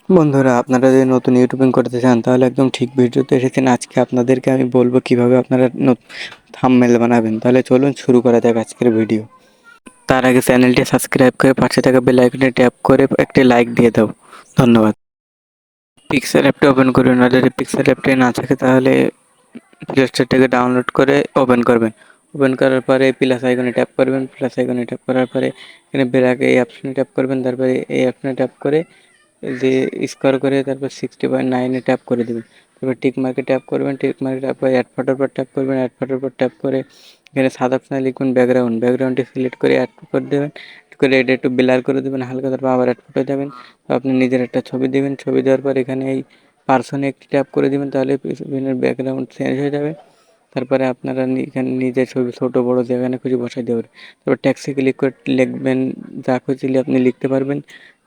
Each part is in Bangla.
বন্ধুরা, আপনারা যদি নতুন ইউটিউবিং করতে চান তাহলে একদম ঠিক ভিডিওতে এসেছেন। আজকে আপনাদেরকে আমি বলবো কিভাবে আপনারা থাম্বনেল বানাবেন। তাহলে চলুন শুরু করা যাক আজকের ভিডিও। তার আগে চ্যানেলটি সাবস্ক্রাইব করে পাশে থাকা বেল আইকনে ট্যাপ করে একটি লাইক দিয়ে দাও। ধন্যবাদ। পিক্সেল অ্যাপটি ওপেন করুন, আর যদি পিক্সেল অ্যাপটি না থাকে তাহলে প্লে স্টোর থেকে ডাউনলোড করে ওপেন করবেন। ওপেন করার পরে প্লাস আইকনে ট্যাপ করবেন। প্লাস আইকনে ট্যাপ করার পরে এখানে ব্র্যাকে এই অপশনে ট্যাপ করবেন। তারপরে এই অপশনে ট্যাপ করে যে স্ক্রল করে তারপর 60/9 ট্যাপ করে দেবেন। তারপর টিক মার্কে ট্যাপ করবেন। টিক মার্কে ট্যাপ করে অ্যাড ফটোর উপর ট্যাপ করবেন। অ্যাড ফটোর উপর ট্যাপ করে এখানে সাদা অপশনে লিখবেন ব্যাকগ্রাউন্ড। ব্যাকগ্রাউন্ডটি সিলেক্ট করে অ্যাড করে দেবেন। করে এটা একটু ব্লার করে দেবেন হালকা। তারপর আবার অ্যাড ফটো যাবেন। আপনি নিজের একটা ছবি দেবেন। ছবি দেওয়ার পর এখানে এই পার্সনে একটি ট্যাপ করে দেবেন, তাহলে পিছনের ব্যাকগ্রাউন্ড চেঞ্জ হয়ে যাবে। তারপরে আপনারা এখানে নিজের ছবি ছোটো বড়ো যেখানে খুশি বসাই দেবেন। তারপর ট্যাক্সে ক্লিক করে লিখবেন, যা খুশি আপনি লিখতে পারবেন।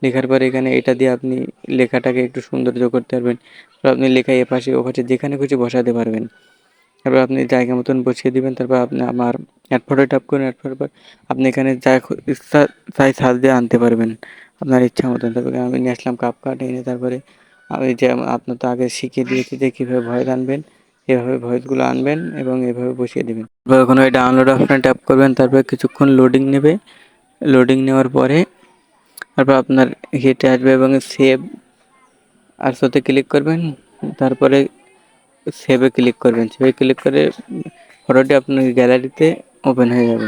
লেখার পরে এখানে এটা দিয়ে আপনি লেখাটাকে একটু সৌন্দর্য করতে পারবেন। তারপর আপনি লেখা এপাশে ওপাশে যেখানে খুশি বসাতে পারবেন। তারপর আপনি জায়গা মতন বসিয়ে দিবেন। তারপর আপনি আমার অ্যাড ফটো ট্যাপ করুন। অ্যাড ফটোর পর আপনি এখানে যা ইচ্ছা তাই সাজ দিয়ে আনতে পারবেন আপনার ইচ্ছা মতন। তারপরে আমি নিয়ে আসলাম কাপকাট এনে, তারপরে আমি যে আপনার তো আগে শিখিয়ে দিয়েছি যে কীভাবে ভয়েস আনবেন। এভাবে ভয়েসগুলো আনবেন এবং এভাবে বসিয়ে দেবেন। তারপর ওখানে ওই ডাউনলোড অপশানে ট্যাপ করবেন। তারপরে কিছুক্ষণ লোডিং নেবে। লোডিং নেওয়ার পরে তারপর আপনার হেঁটে আসবে এবং সেভ আর শোতে ক্লিক করবেন। তারপরে সেভে ক্লিক করবেন। সেভে ক্লিক করে ফটোটি আপনার গ্যালারিতে ওপেন হয়ে যাবে।